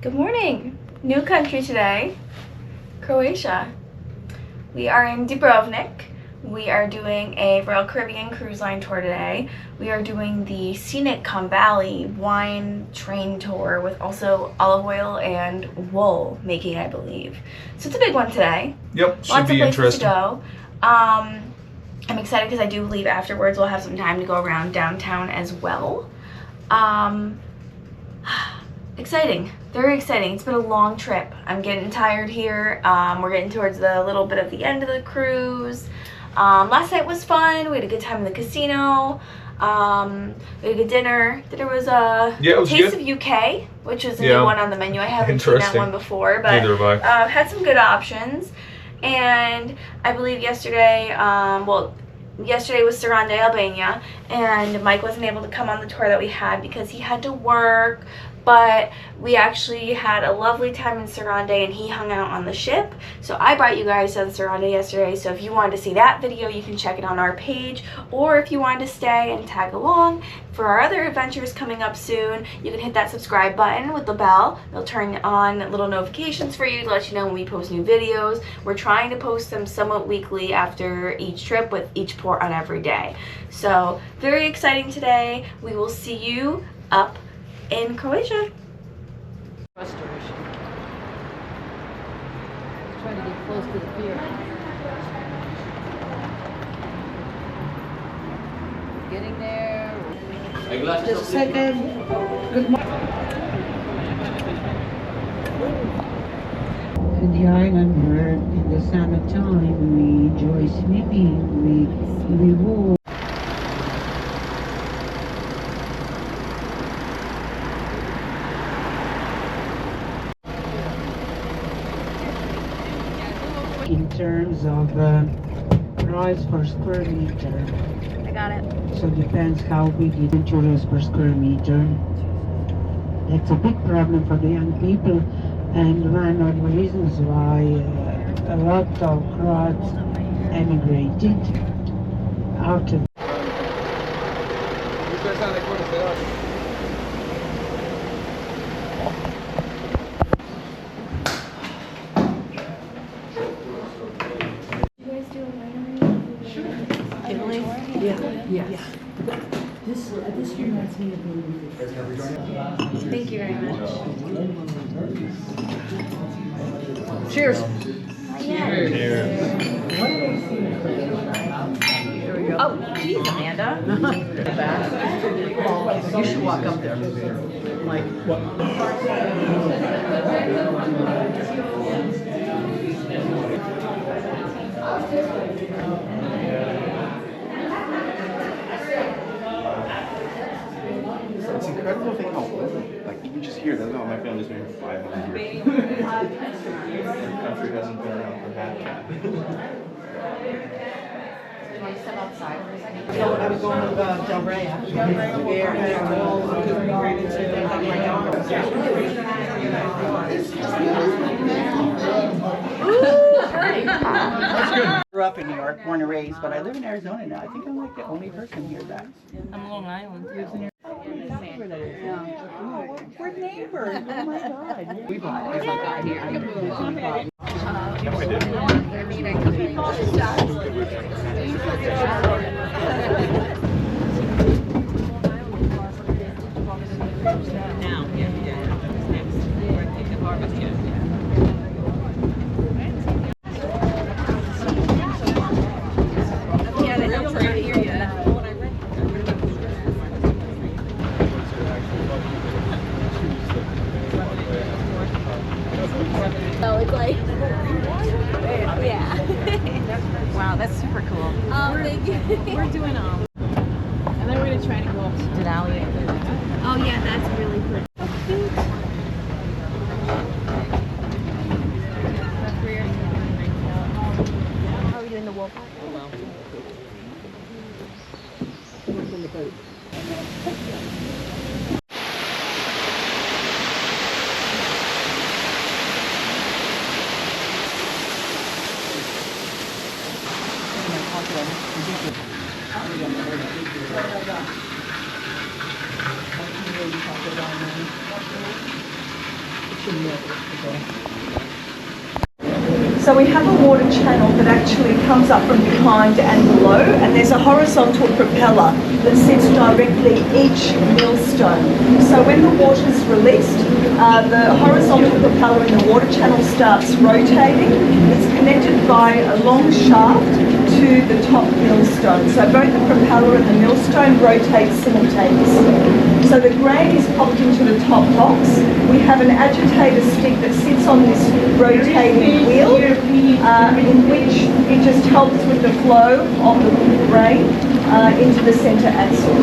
Good morning. New country today, Croatia. We are in Dubrovnik. We are doing a Royal Caribbean cruise line tour today. We are doing the Scenic Come Valley wine train tour with also olive oil and wool making, I believe. So it's a big one today. Yep, should Lots be of places interesting. to go. I'm excited because I do believe afterwards we'll have some time to go around downtown as well. Exciting, very exciting. It's been a long trip. I'm getting tired here. We're getting towards the little bit of the end of the cruise. Last night was fun. We had a good time in the casino. We had a good dinner. Dinner was it was Taste good. of UK, which was a new one on the menu. I haven't seen that Interesting. one before, but Neither have I. had some good options. And I believe yesterday, yesterday was Saranda, Albania, and Mike wasn't able to come on the tour that we had because he had to work, but we actually had a lovely time in Saranda and he hung out on the ship. So I brought you guys on Saranda yesterday, so if you wanted to see that video, you can check it on our page, or if you wanted to stay and tag along for our other adventures coming up soon, you can hit that subscribe button with the bell. It'll turn on little notifications for you to let you know when we post new videos. We're trying to post them somewhat weekly after each trip with each port on every day. So very exciting today. We will see you up in Croatia. Restoration. Trying to get close to the pier. Getting there. Just a second. Good morning. The island where in the summertime we enjoy swimming, we walk. In terms of price per square meter. I got it. So depends how big it is, euros per square meter. That's a big problem for the young people, and one of the reasons why a lot of Croats emigrated out of. Italy? Yeah. This reminds me of Thank you very much. Cheers. Oh, geez, Amanda. You should walk up there. Like, It's incredible to think how old, like even just here, that's how my family's been here for 500 years. Our country hasn't been around for half that. so I'm going to Del Rey actually. There and all because we ran into That's good. Grew up in New York, born and raised, but I live in Arizona now. I think I'm like the only person here that I'm Long Island. lives in Arizona. Oh, we're neighbors. Oh my God. We bought it. So it's like, yeah. Wow, that's super cool. Thank you. We're doing and then we're gonna try to go up to Denali. Oh yeah, that's really pretty. Are we doing the wolf? So we have a water channel that actually comes up from behind and below, and there's a horizontal propeller that sits directly each millstone. So when the water's released, the horizontal propeller in the water channel starts rotating. It's connected by a long shaft to the top millstone. So both the propeller and the millstone rotate simultaneously. So the grain is popped into the top box. We have an agitator stick that sits on this rotating wheel, in which it just helps with the flow of the grain into the centre axle.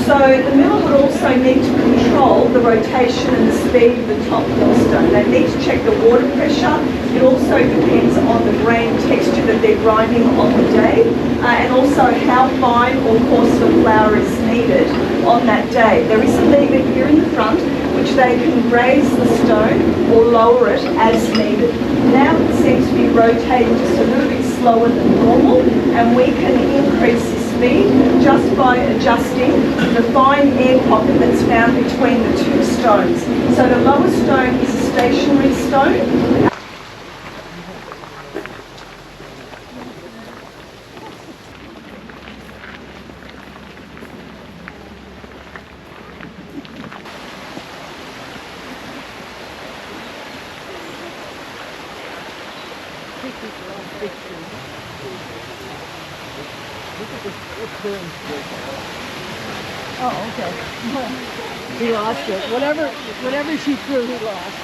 So the miller would also need to control the rotation and the speed of the top millstone. They need to check the water pressure. It also depends on the grain texture that they're grinding on the day, and also how fine or coarse the flour is needed on that day. There is a lever here in the front which they can raise the stone or lower it as needed. Now it seems to be rotating just a little bit slower than normal, and we can increase the speed just by adjusting the fine air pocket that's found between the two stones. So the lower stone is a stationary stone. Oh, okay. He lost it. Whatever she threw, he lost.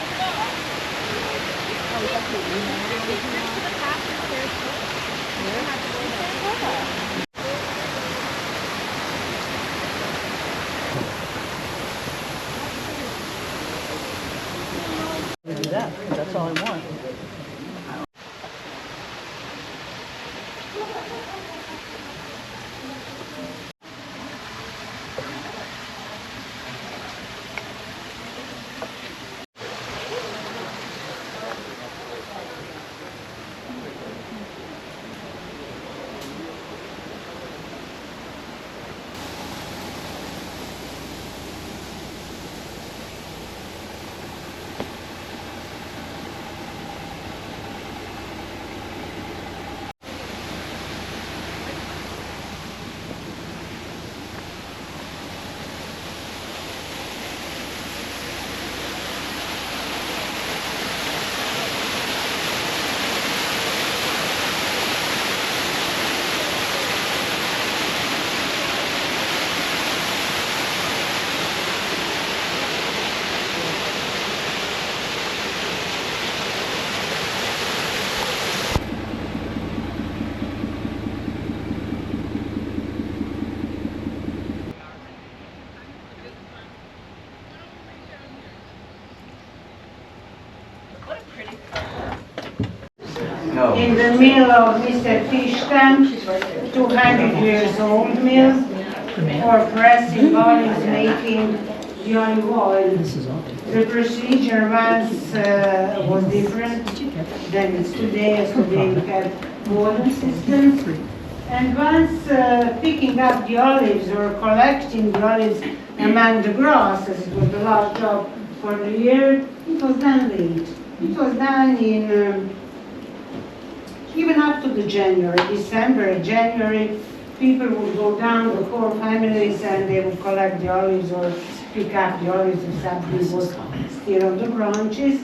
Do that. That's all I want. In the mill of Mr. Fishtan, 200 years old mill, for pressing olives, making the olive oil. The procedure once was different than it's today, as today we have modern systems. And once picking up the olives or collecting the olives among the grass, as it was the last job for the year, it was done late. It was done in even up to the January, December, January, people would go down, the core families, and they would collect the olives or pick up the olives if something was still on the branches.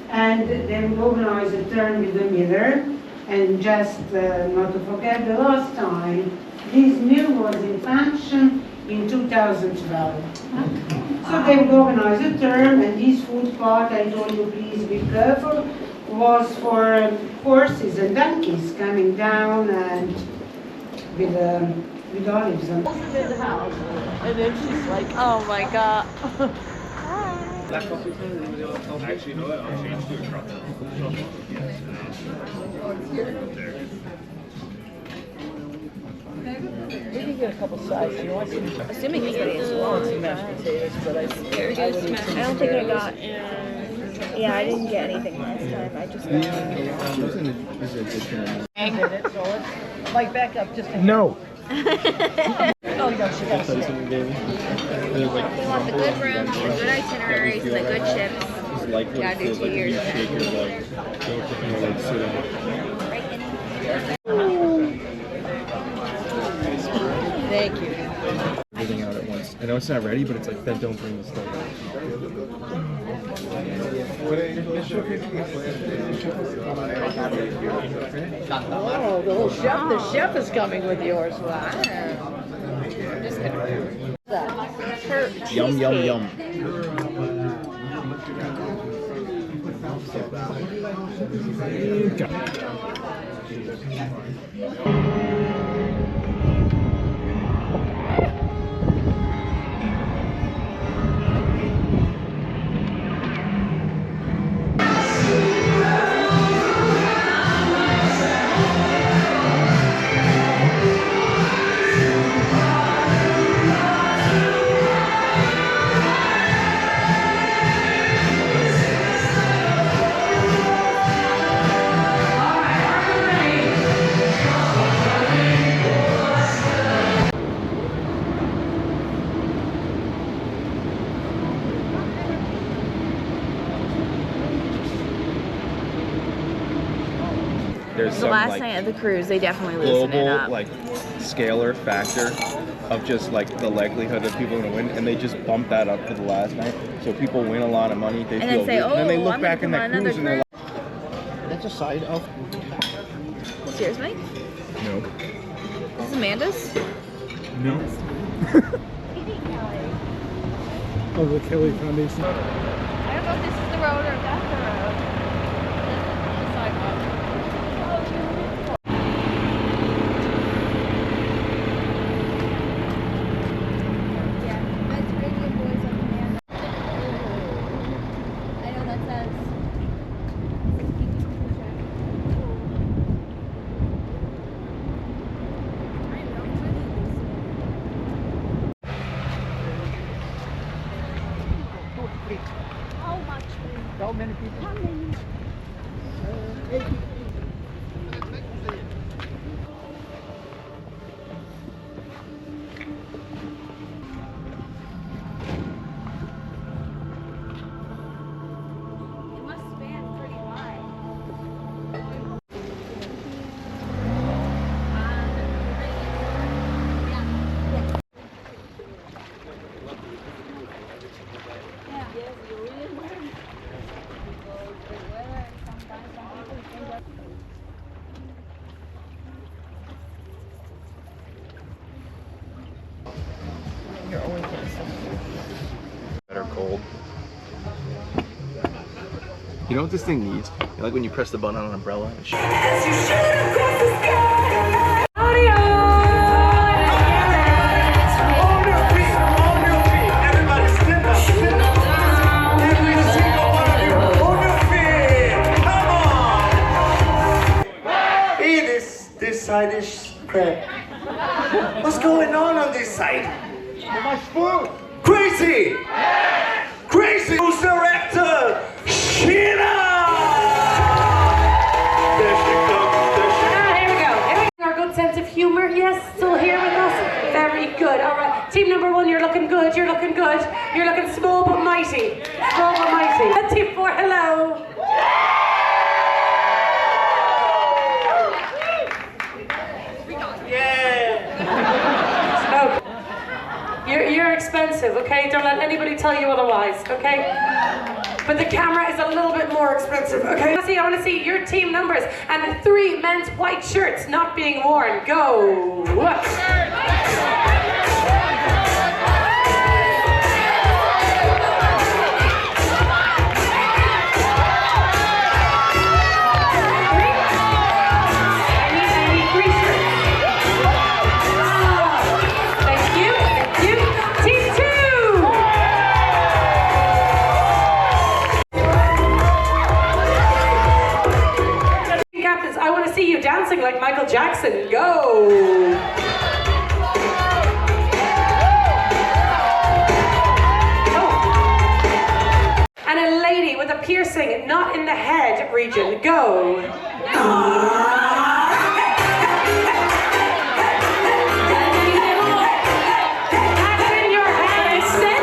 And they would organize a turn with the miller. And just not to forget, the last time this mill was in function in 2012. So they would organize a turn, and this footpath, I told you please be careful, was for horses and donkeys coming down and with olives. And then she's like, oh my God. Actually, no, I'll change to a truck. We can get a couple sides. You want some? Assuming he's getting some. I want some mashed potatoes, but I don't think I got. Yeah, I didn't get anything last time. I just got. Mike, back up just a No. Oh, no, she got a snack. You want the good rooms, the good itineraries, the good ships. It's like what Gotta it do feels 2 like when years you in. shake your leg. Like sitting. Right in. Thank you. Everything out at once. I know it's not ready, but it's like, then don't bring the stuff. Oh, the chef is coming with yours. Wow. Just gonna. For Yum, yum, cheesecake. yum. There's The some last like night of the cruise, they definitely loosened it global up. like scalar factor of just like the likelihood of people gonna win, and they just bump that up for the last night. So people win a lot of money. They And feel then say, good. And then they "Oh, look I'm back in gonna that come on cruise and they're another like, "That's a side of." Cheers, Mike. No. This is Amanda's. No. Oh, the Kelly Foundation. I don't know if this is the road or if that's the road. The sidewalk. Yeah, that's Radio Boys of Amanda. I know that says. So many people. It must span pretty wide. That are cold. You know what this thing needs? Like when you press the button on an umbrella. And Everybody stand up, stand up. Every single one of you, on your feet. Come on. Hey, this side is crap. What's going on this side? My spoon. Crazy. Crazy. Who's director? Sheena. There she comes. There she comes. Here we go. Our good sense of humor, yes, still here with us. Very good. All right, team number 1, you're looking good. You're looking good. You're looking small but mighty. Small but mighty. And team 4, hello. Oh, you're expensive, okay? Don't let anybody tell you otherwise, okay? But the camera is a little bit more expensive, okay? I want to see your team numbers and 3 men's white shirts not being worn. Go! I need 3 shirts. Thank you. Team 2! Captains, I want to see you dancing like Michael Jackson. Go! And a lady with a piercing, not in the head region. Go! That's in your head. Stay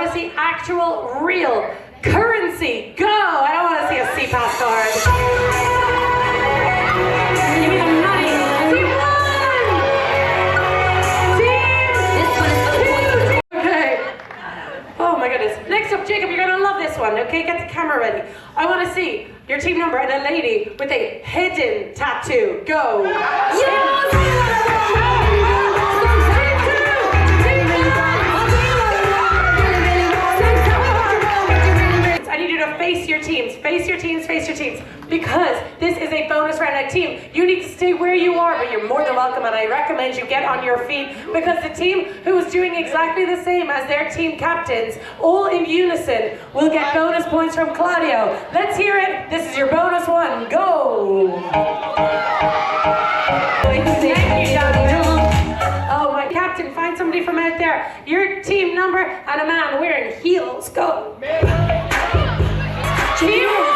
want to see actual, real currency. Go! I don't want to see a CPAS card. Give me the money. Team 1! Team 2! Okay. Oh my goodness. Next up, Jacob, you're gonna love this one, okay? Get the camera ready. I want to see your team number and a lady with a hidden tattoo. Go. Yes! I need you to face your teams, face your teams, face your teams. Because this is a bonus round night team. You need to stay where you are, but you're more than welcome, and I recommend you get on your feet because the team who is doing exactly the same as their team captains, all in unison, will get bonus points from Claudio. Let's hear it. This is your bonus one. Go! Thank you, Johnny. Oh, my captain, find somebody from out there. Your team number and a man wearing heels. Go! Team 1!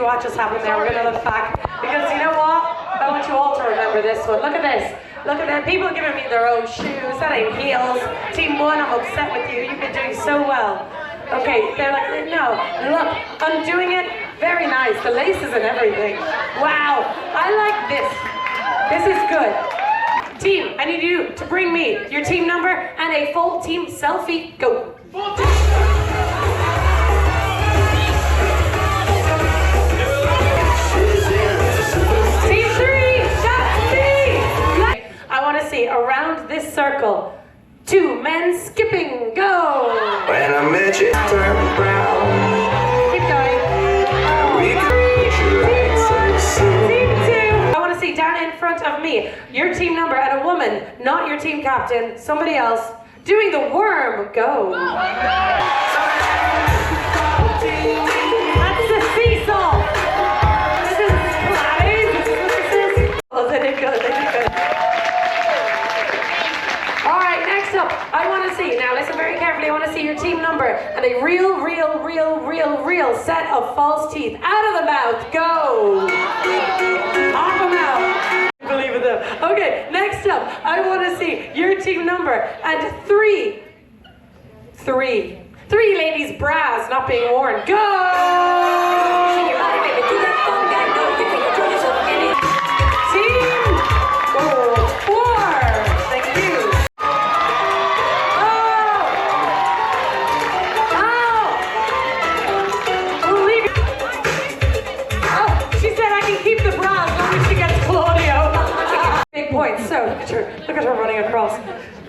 What just happened there? We're gonna look back because you know what? I want you all to remember this one. Look at this. Look at that. People giving me their own shoes. That ain't heels. Team 1, I'm upset with you. You've been doing so well. Okay, they're like, no. Look, I'm doing it. Very nice. The laces and everything. Wow. I like this. This is good. Team, I need you to bring me your team number and a full team selfie. Go. I want to see around this circle 2 men skipping. Go! When I met you, turned brown. Keep going. Team 2. I want to see down in front of me your team number and a woman, not your team captain, somebody else, doing the worm. Go! That's the seesaw. This is Pilates. Oh, they did good. They did good. I want to see, now listen very carefully, I want to see your team number and a real set of false teeth. Out of the mouth, go! Off the mouth. Believe it though. Okay, next up, I want to see your team number and three ladies' bras not being worn. Go! So look at her running across.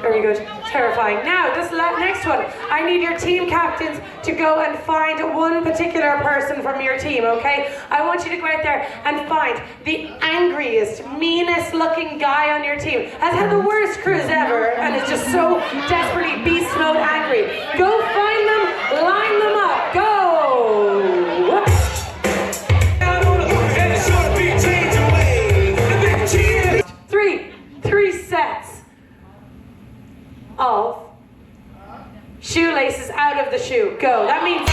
Very good. Terrifying. Now, this next one, I need your team captains to go and find one particular person from your team, okay? I want you to go out there and find the angriest, meanest looking guy on your team. Has had the worst cruise ever and is just so desperately beast mode angry. Go find them, line them up, go! Three sets of shoelaces out of the shoe. Go. That means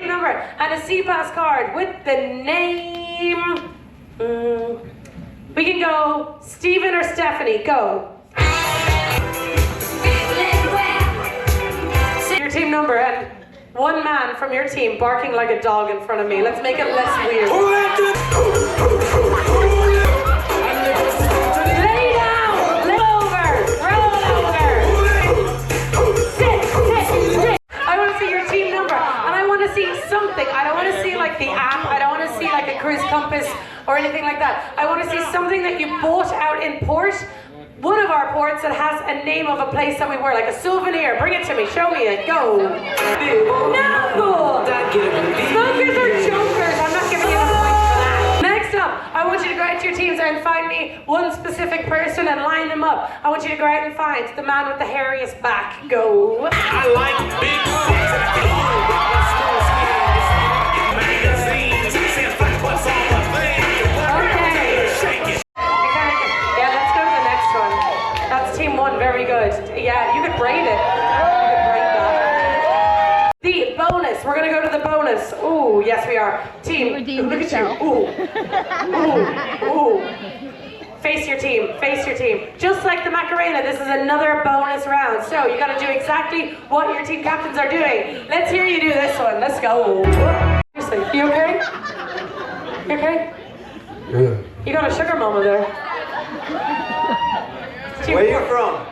number and a CPAS card with the name. We can go Stephen or Stephanie. Go. Your team number and one man from your team barking like a dog in front of me. Let's make it less weird. Lay down! Roll over! Sit! I want to see your team number, and I want to see something. I don't want to see like the app. I don't want to see like a cruise compass or anything like that. I want to see something that you bought out in port. One of our ports that has a name of a place that we were, like a souvenir. Bring it to me. Show me it. Go. No! Smokers are jokers. I'm not giving you a point for that. Next up, I want you to go out to your teams and find me one specific person and line them up. I want you to go out and find the man with the hairiest back. Go. I like big magazines. What's all the thing? Okay. Yeah, let's go to the next one. That's team 1. Very good. Yeah, you could braid it. You could braid that. The bonus. We're gonna go to the bonus. Ooh, yes we are. Team, redeemed look yourself. at you. Ooh, ooh, ooh. Face your team, face your team. Just like the Macarena, this is another bonus round. So you gotta do exactly what your team captains are doing. Let's hear you do this one. Let's go. Seriously, you okay? You okay? Yeah. You got a sugar mama there. Where are you from?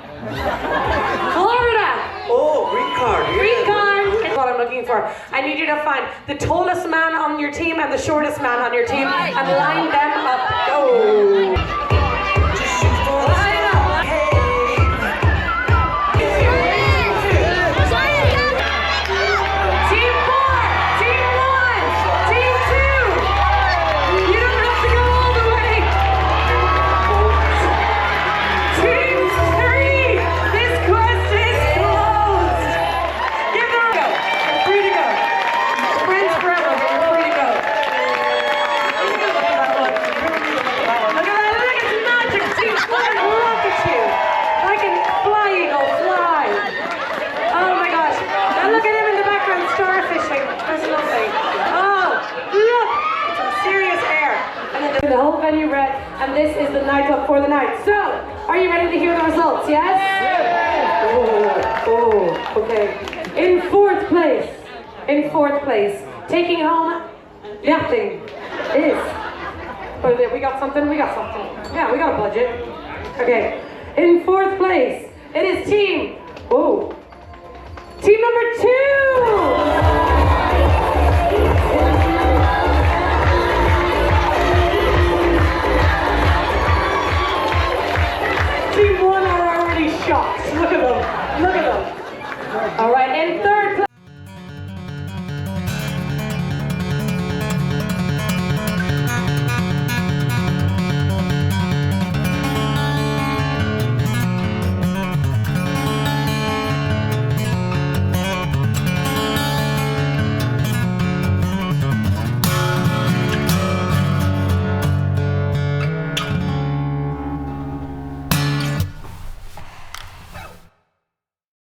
Florida! Oh, green card. Yeah. Green card is what I'm looking for. I need you to find the tallest man on your team and the shortest man on your team and line them up. Go! Line up! Team 4! Team 1! Team 2! You don't have to go all the way! Team 3! This quest is closed! Give them a go! You're free to go. Friends forever, but you're free to go. Look at that! Look at the magic! Team 4! Look at you! Like a fly eagle, fly! Oh my gosh! Now look at him in the background, starfishing. There's nothing. Oh, look! Some serious air. And then the whole venue red, and this is the night up for the night. So, are you ready to hear the results? Yes? Oh, okay. In fourth place, taking home nothing is. Oh, we got something. Yeah, we got a budget. Okay. In fourth place, it is team. Whoa. Team number 2! Team 1 are already shocked. Look at them. All right, in third